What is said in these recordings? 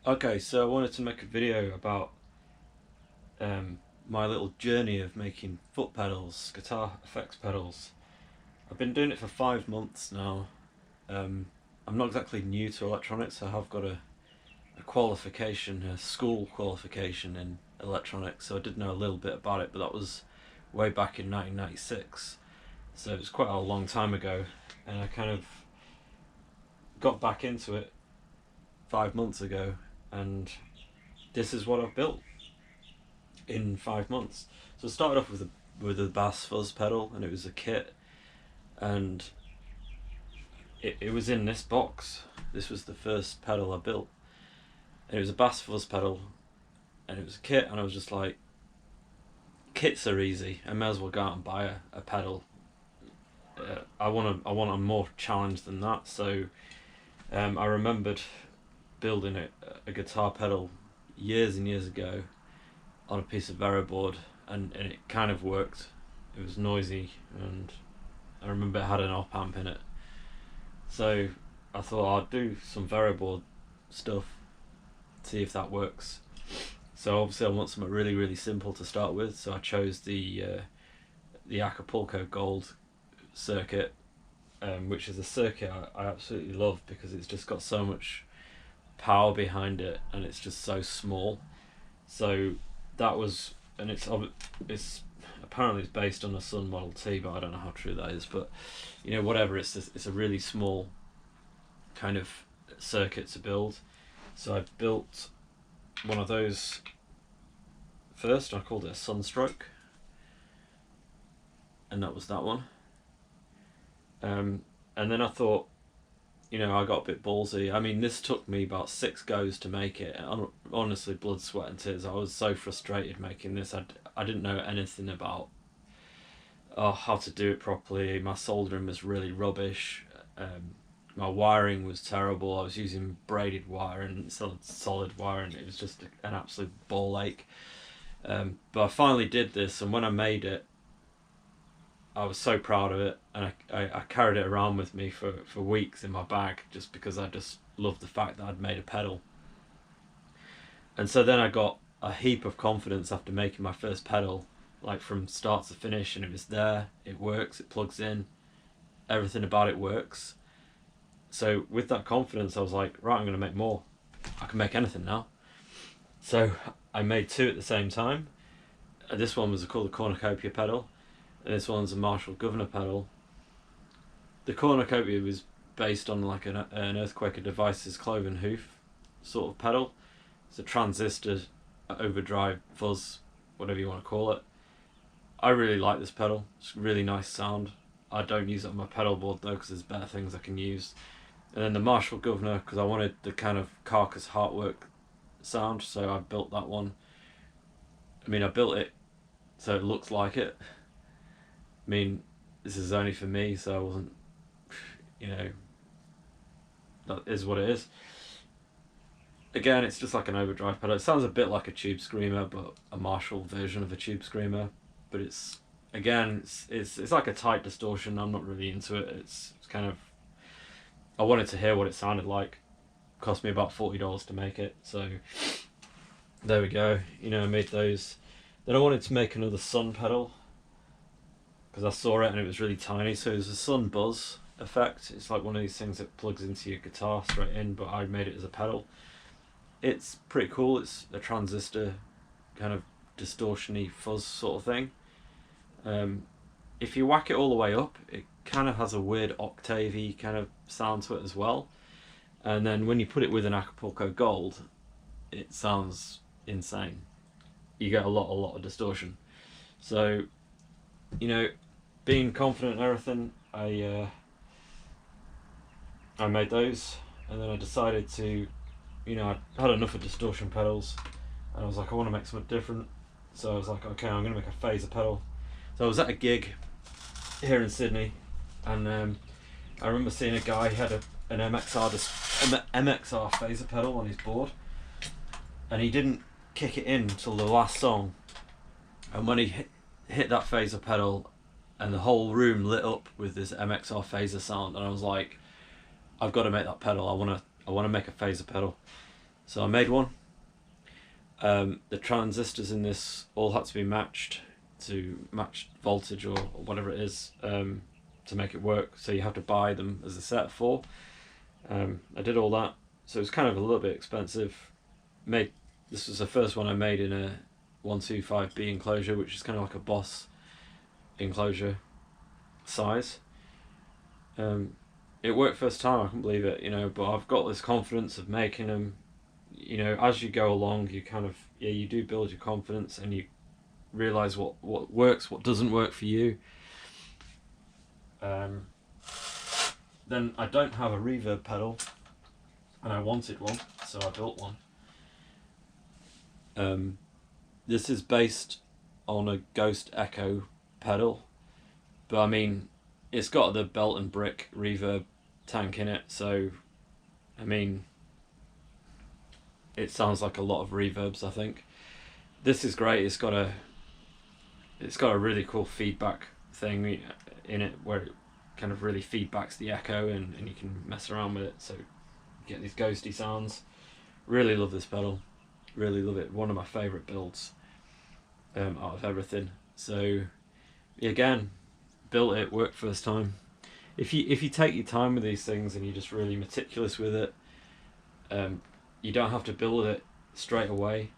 Okay, so I wanted to make a video about my little journey of making foot pedals, guitar effects pedals. I've been doing it for 5 months now. I'm not exactly new to electronics. I have got a qualification, a school qualification in electronics, so I did know a little bit about it, but that was way back in 1996. So it was quite a long time ago, and I kind of got back into it 5 months ago, and this is what I've built in 5 months. So I started off with a bass fuzz pedal, and it was a kit, and it was in this box. This was the first pedal I built, and it was a bass fuzz pedal, and it was a kit, and I was just like, kits are easy. I may as well go out and buy a pedal. I want a more challenge than that. So I remembered building a guitar pedal years and years ago on a piece of vero board, and it kind of worked. It was noisy, and I remember it had an op amp in it. So I thought I'd do some vero board stuff, see if that works. So obviously I want something really, really simple to start with, so I chose the Acapulco Gold circuit, which is a circuit I absolutely love because it's just got so much power behind it, and it's just so small. So that was, and it's apparently it's based on a Sun Model T, but I don't know how true that is. But whatever, it's a really small kind of circuit to build. So I built one of those first. I called it a Sunstroke, and that was that one. And then I thought, I got a bit ballsy. I mean, this took me about 6 goes to make it. Honestly, blood, sweat and tears. I was so frustrated making this. I didn't know anything about how to do it properly. My soldering was really rubbish. My wiring was terrible. I was using braided wire and solid wire, and it was just an absolute ball ache. But I finally did this, and when I made it, I was so proud of it, and I carried it around with me for weeks in my bag, just because I just loved the fact that I'd made a pedal. And so then I got a heap of confidence after making my first pedal, like from start to finish, and it was there, it works, it plugs in, everything about it works. So with that confidence, I was like, right, I'm going to make more. I can make anything now. So I made 2 at the same time. This one was called the cornucopia pedal, and this one's a Marshall Governor pedal. The cornucopia was based on like an Earthquaker Devices cloven hoof sort of pedal. It's a transistor, overdrive, fuzz, whatever you want to call it. I really like this pedal. It's a really nice sound. I don't use it on my pedal board though, because there's better things I can use. And then the Marshall Governor, because I wanted the kind of Carcass Heartwork sound, so I built that one. I mean, I built it so it looks like it. I mean, this is only for me, so I wasn't, that is what it is. Again, it's just like an overdrive pedal. It sounds a bit like a Tube Screamer, but a Marshall version of a Tube Screamer. But it's like a tight distortion. I'm not really into it. It's kind of, I wanted to hear what it sounded like. It cost me about $40 to make it, so there we go. I made those. Then I wanted to make another Sun pedal, because I saw it and it was really tiny. So it was a Sun Buzz effect. It's like one of these things that plugs into your guitar straight in, but I made it as a pedal. It's pretty cool. It's a transistor kind of distortion-y fuzz sort of thing. If you whack it all the way up, it kind of has a weird octavey kind of sound to it as well. And then when you put it with an Acapulco Gold, it sounds insane. You get a lot of distortion. So, being confident in everything, I made those, and then I decided to, I had enough of distortion pedals, and I was like, I want to make something different. So I was like, okay, I'm going to make a phaser pedal. So I was at a gig here in Sydney, and I remember seeing a guy, he had an MXR phaser pedal on his board, and he didn't kick it in until the last song. And when he hit that phaser pedal, and the whole room lit up with this MXR phaser sound, and I was like, I've got to make that pedal. I want to make a phaser pedal. So I made one. The transistors in this all had to be matched to match voltage or whatever it is to make it work. So you have to buy them as a set of 4. I did all that, so it was kind of a little bit expensive. This was the first one I made in a 125B enclosure, which is kind of like a Boss enclosure size. It worked first time, I couldn't believe it, but I've got this confidence of making them. As you go along, you kind of, you do build your confidence and you realize what works, what doesn't work for you. Then I don't have a reverb pedal, and I wanted one, so I built one. This is based on a Ghost Echo pedal, but I mean, it's got the belt and brick reverb tank in it, so I mean, it sounds like a lot of reverbs, I think. This is great. It's got a really cool feedback thing in it where it kind of really feedbacks the echo, and you can mess around with it, so you get these ghosty sounds. Really love this pedal. Really love it. One of my favourite builds out of everything. So again, built it, worked first time. If you take your time with these things and you're just really meticulous with it, you don't have to build it straight away.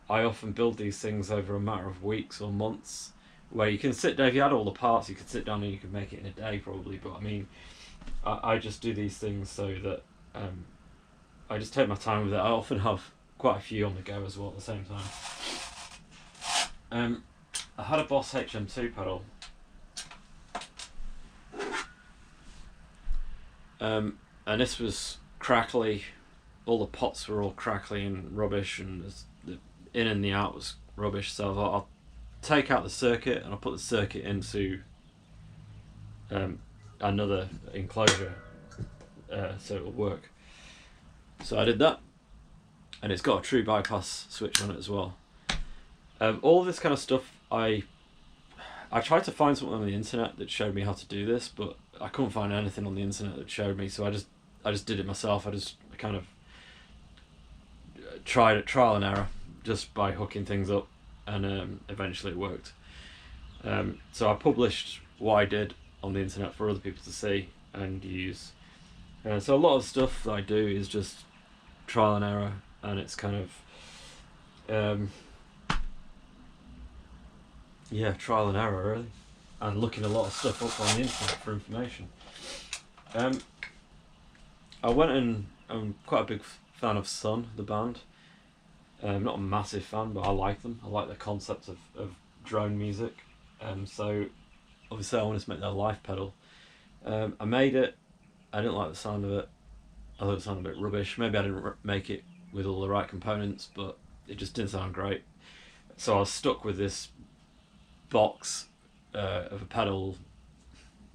I often build these things over a matter of weeks or months, where you can sit down. If you had all the parts, you could sit down and you could make it in a day probably, but I mean, I just do these things so that I just take my time with it. I often have quite a few on the go as well at the same time. I had a Boss HM2 pedal, and this was crackly. All the pots were all crackly and rubbish, and the in and the out was rubbish. So I thought I'll take out the circuit and I'll put the circuit into another enclosure so it'll work. So I did that, and it's got a true bypass switch on it as well. All this kind of stuff, I tried to find something on the internet that showed me how to do this, but I couldn't find anything on the internet that showed me, so I just did it myself. I kind of tried it, trial and error, just by hooking things up, and eventually it worked. So I published what I did on the internet for other people to see and use. So a lot of stuff that I do is just trial and error, and it's kind of trial and error really, and looking a lot of stuff up on the internet for information. I went and I'm quite a big fan of Sun, the band. I'm not a massive fan, but I like them. I like the concept of drone music. So obviously I wanted to make their live pedal. I made it. I didn't like the sound of it. I thought it sounded a bit rubbish. Maybe I didn't make it with all the right components, but it just didn't sound great. So I was stuck with this box of a pedal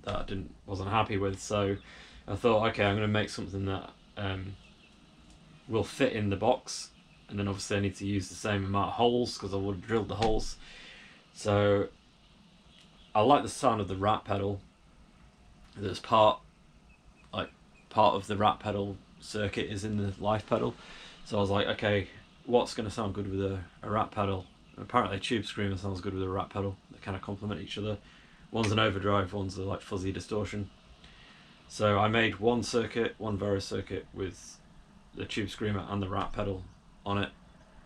that I wasn't happy with. So I thought, okay, I'm going to make something that will fit in the box, and then obviously I need to use the same amount of holes because I would have drilled the holes. So I like the sound of the rat pedal. There's part of the rat pedal circuit is in the live pedal, so I was like, okay, what's going to sound good with a rat pedal? And apparently Tube Screamer sounds good with a rat pedal. They kind of complement each other. One's an overdrive, one's a like fuzzy distortion. So I made one vero circuit with the Tube Screamer and the rat pedal on it,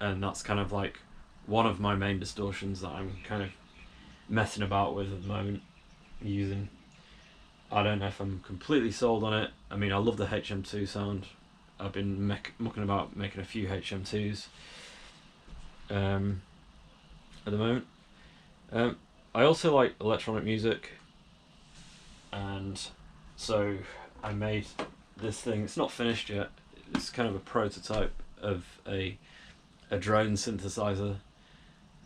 and that's kind of like one of my main distortions that I'm kind of messing about with at the moment, using. I don't know if I'm completely sold on it. I mean, I love the HM2 sound. I've been mucking about making a few HM2s at the moment. I also like electronic music, and so I made this thing. It's not finished yet. It's kind of a prototype of a drone synthesizer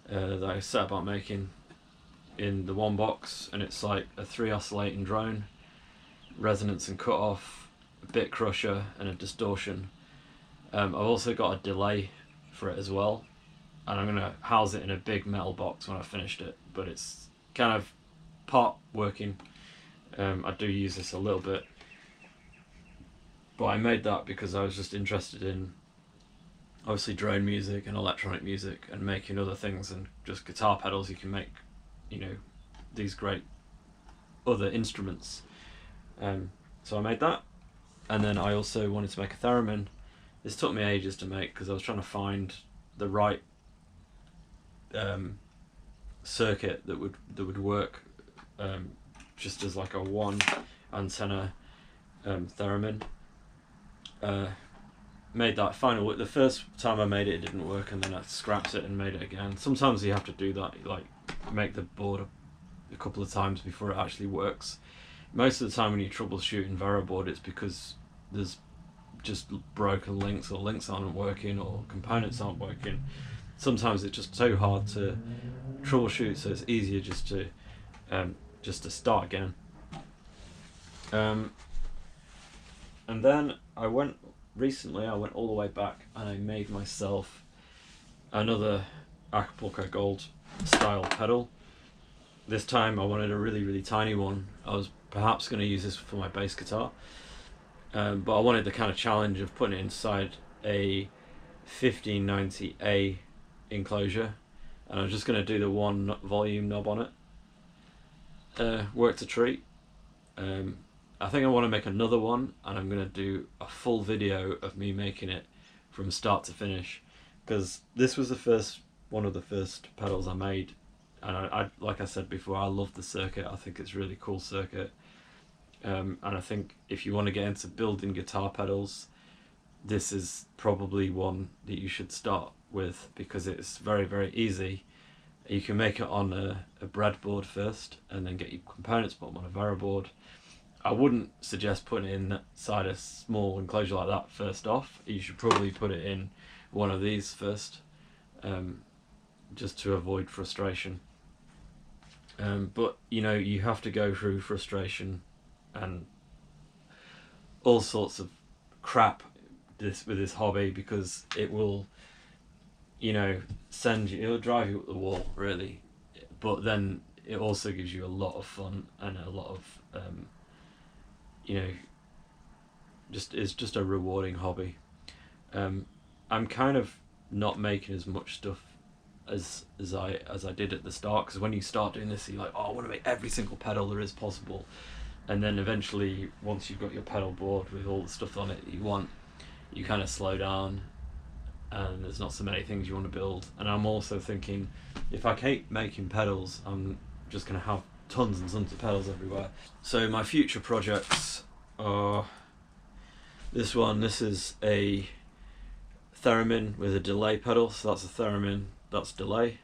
that I set about making in the one box, and it's like a 3 oscillating drone, resonance and cutoff, a bit crusher, and a distortion. I've also got a delay for it as well, and I'm going to house it in a big metal box when I've finished it, but it's kind of part working. I do use this a little bit, but I made that because I was just interested in obviously drone music and electronic music and making other things, and just guitar pedals, you can make, you know, these great other instruments. So I made that, and then I also wanted to make a theremin. This took me ages to make because I was trying to find the right circuit that would work just as like a one antenna theremin. Made that final. The first time I made it, it didn't work, and then I scrapped it and made it again. Sometimes you have to do that, like make the board a couple of times before it actually works. Most of the time when you troubleshoot in Vero board, it's because there's just broken links, or links aren't working, or components aren't working. Sometimes it's just so hard to troubleshoot, so it's easier just to start again. And then I went all the way back and I made myself another Acapulco Gold style pedal. This time I wanted a really, really tiny one. I was perhaps going to use this for my bass guitar, but I wanted the kind of challenge of putting it inside a 1590A enclosure, and I'm just going to do the one volume knob on it. Worked a treat. I think I want to make another one, and I'm going to do a full video of me making it from start to finish, because this was one of the first pedals I made, and I like I said before, I love the circuit. I think it's a really cool circuit, and I think if you want to get into building guitar pedals, this is probably one that you should start with, because it's very, very easy. You can make it on a breadboard first, and then get your components, put them on a Vero board. I wouldn't suggest putting it inside a small enclosure like that first off. You should probably put it in one of these first, just to avoid frustration. But you know, you have to go through frustration and all sorts of crap with this hobby, because it will, you know, it'll drive you up the wall, really. But then it also gives you a lot of fun and a lot of you know, it's just a rewarding hobby. I'm kind of not making as much stuff as I did at the start, because when you start doing this, you're like, oh, I want to make every single pedal there is possible, and then eventually, once you've got your pedal board with all the stuff on it that you want, you kind of slow down, and there's not so many things you want to build. And I'm also thinking, if I keep making pedals, I'm just going to have tons and tons of pedals everywhere. So my future projects are this one. This is a theremin with a delay pedal, so that's a theremin, that's delay.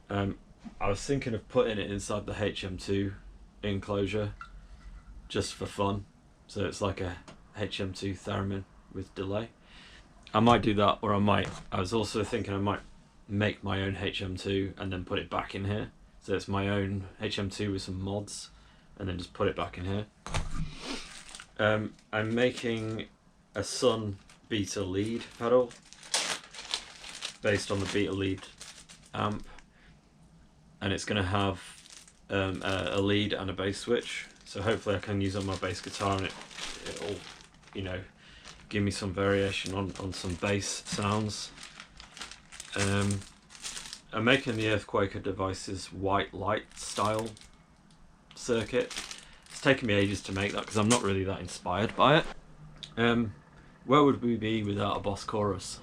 I was thinking of putting it inside the HM2 enclosure just for fun, so it's like a HM2 theremin with delay. I might do that, or I was also thinking I might make my own HM2 and then put it back in here. So it's my own HM2 with some mods, and then just put it back in here. I'm making a Sun Beta Lead pedal based on the Beta Lead amp, and it's going to have a lead and a bass switch. So hopefully I can use it on my bass guitar, and it'll, you know, give me some variation on some bass sounds. I'm making the Earthquaker Devices white light style circuit. It's taken me ages to make that because I'm not really that inspired by it. Where would we be without a Boss chorus?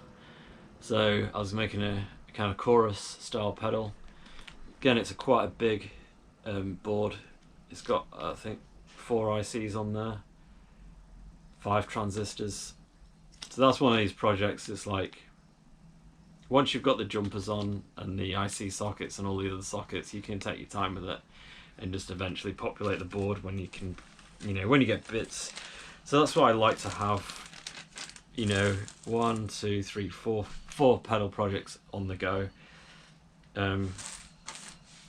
So I was making a kind of chorus style pedal. Again, it's quite a big board. It's got, I think, 4 ICs on there, 5 transistors. So that's one of these projects. It's like, once you've got the jumpers on and the IC sockets and all the other sockets, you can take your time with it and just eventually populate the board when you can, you know, when you get bits. So that's why I like to have, you know, 1, 2, 3, 4 pedal projects on the go. And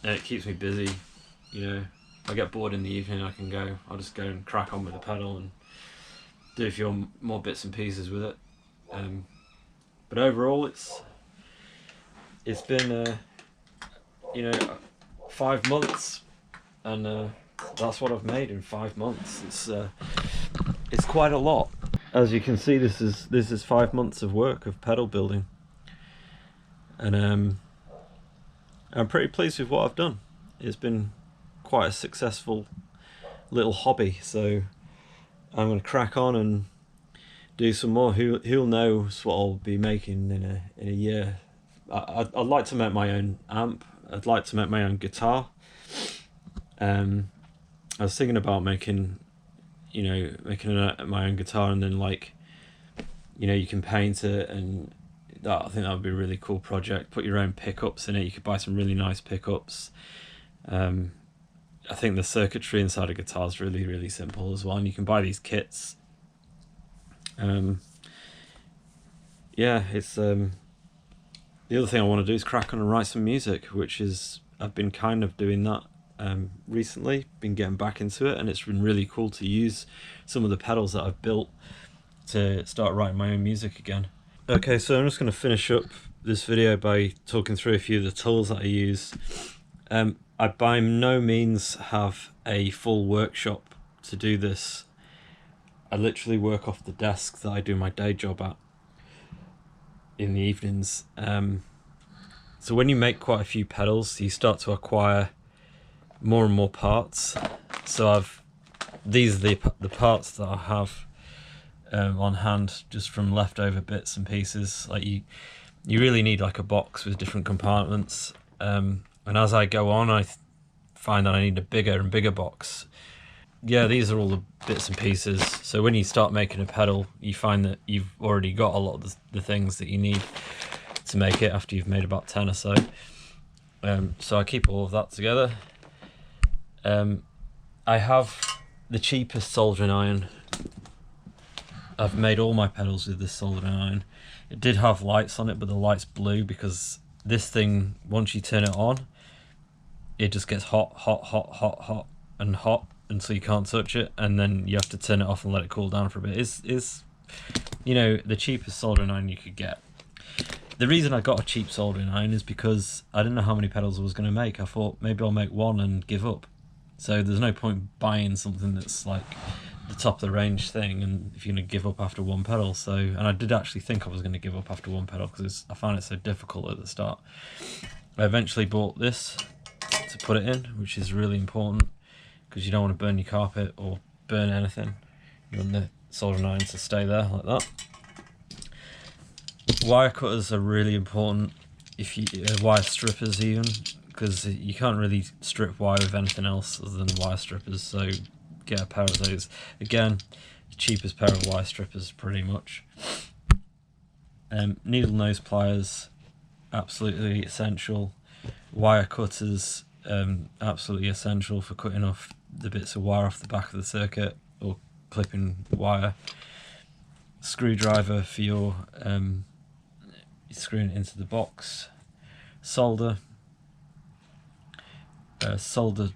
it keeps me busy, you know. If I get bored in the evening, I'll just go and crack on with the pedal and do a few more bits and pieces with it. But overall, it's been you know, 5 months, and that's what I've made in 5 months. It's quite a lot. as you can see, this is 5 months of work of pedal building, and I'm pretty pleased with what I've done. It's been quite a successful little hobby, so I'm going to crack on and do some more. Who knows what I'll be making in a year. I'd like to make my own amp. I'd like to make my own guitar. I was thinking about making my own guitar, and then you can paint it, and I think that would be a really cool project. Put your own pickups in it. You could buy some really nice pickups. I think the circuitry inside a guitar is really, really simple as well, and you can buy these kits. It's the other thing I want to do is crack on and write some music, which is I've been kind of doing that recently. Been getting back into it, and it's been really cool to use some of the pedals that I've built to start writing my own music again. Okay, so I'm just going to finish up this video by talking through a few of the tools that I use. I by no means have a full workshop to do this. I literally work off the desk that I do my day job at in the evenings. So when you make quite a few pedals, you start to acquire more and more parts. So these are the parts that I have on hand, just from leftover bits and pieces. Like you really need like a box with different compartments. And as I go on, I find that I need a bigger and bigger box. Yeah, these are all the bits and pieces. So when you start making a pedal, you find that you've already got a lot of the things that you need to make it after you've made about 10 or so. So I keep all of that together. I have the cheapest soldering iron. I've made all my pedals with this soldering iron. It did have lights on it, but the light's blue because this thing, once you turn it on, it just gets hot, and hot until you can't touch it, and then you have to turn it off and let it cool down for a bit. Is the cheapest soldering iron you could get. The reason I got a cheap soldering iron is because I didn't know how many pedals I was going to make. I thought maybe I'll make one and give up. So there's no point buying something that's like the top of the range thing, and if you're going to give up after one pedal. And I did actually think I was going to give up after one pedal because I found it so difficult at the start. I eventually bought this to put it in, which is really important because you don't want to burn your carpet or burn anything. You want the soldering iron to stay there like that. Wire cutters are really important, wire strippers even, because you can't really strip wire with anything else other than wire strippers, so get a pair of those. Again, the cheapest pair of wire strippers pretty much. Needle nose pliers, absolutely essential. Wire cutters, absolutely essential for cutting off the bits of wire off the back of the circuit or clipping wire. Screwdriver for your screwing it into the box. Solder. A solder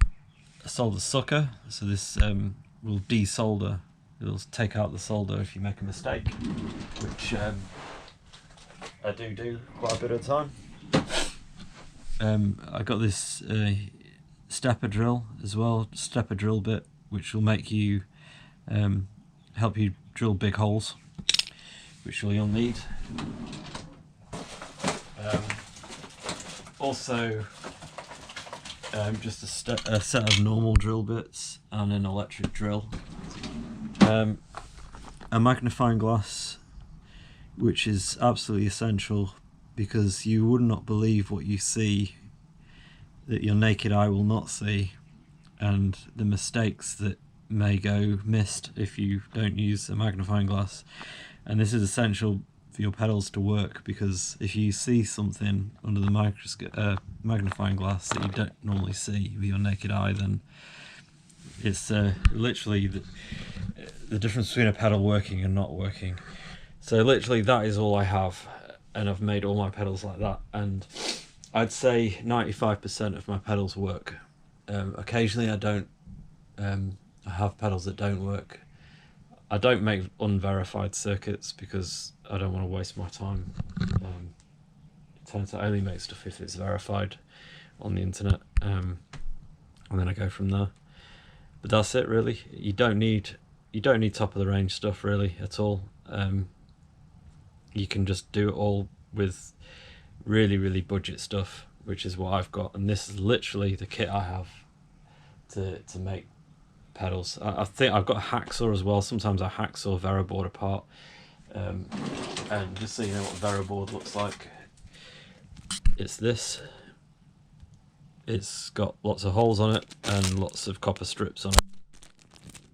sucker, so this will desolder. It'll take out the solder if you make a mistake, which I do quite a bit of the time. I got this stepper drill as well, stepper drill bit, which will make you help you drill big holes, which you'll need. Also, just a set of normal drill bits and an electric drill. A magnifying glass, which is absolutely essential because you would not believe what you see that your naked eye will not see, and the mistakes that may go missed if you don't use a magnifying glass. And this is essential for your pedals to work, because if you see something under the magnifying glass that you don't normally see with your naked eye, then it's literally the difference between a pedal working and not working. So literally that is all I have, and I've made all my pedals like that, and I'd say 95% of my pedals work. Occasionally I don't. I have pedals that don't work. I don't make unverified circuits because I don't want to waste my time. I tend to only make stuff if it's verified on the internet, and then I go from there. But that's it really. You don't need you don't need top of the range stuff really at all. You can just do it all with really budget stuff, which is what I've got, and this is literally the kit I have to make pedals. I think I've got a hacksaw as well. Sometimes I hacksaw vero board apart, and just so you know what vero board looks like, it's this. It's got lots of holes on it and lots of copper strips on it.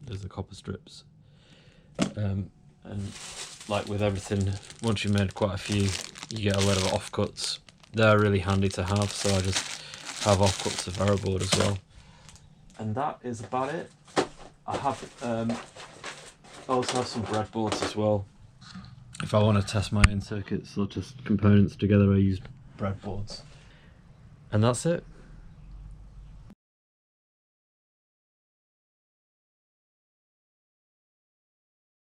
There's the copper strips, and like with everything, once you've made quite a few, you get a lot of offcuts. They're really handy to have, so I just have offcuts of vero board as well. And that is about it. I have also have some breadboards as well. If I want to test my own circuits or just components together, I use breadboards. And that's it.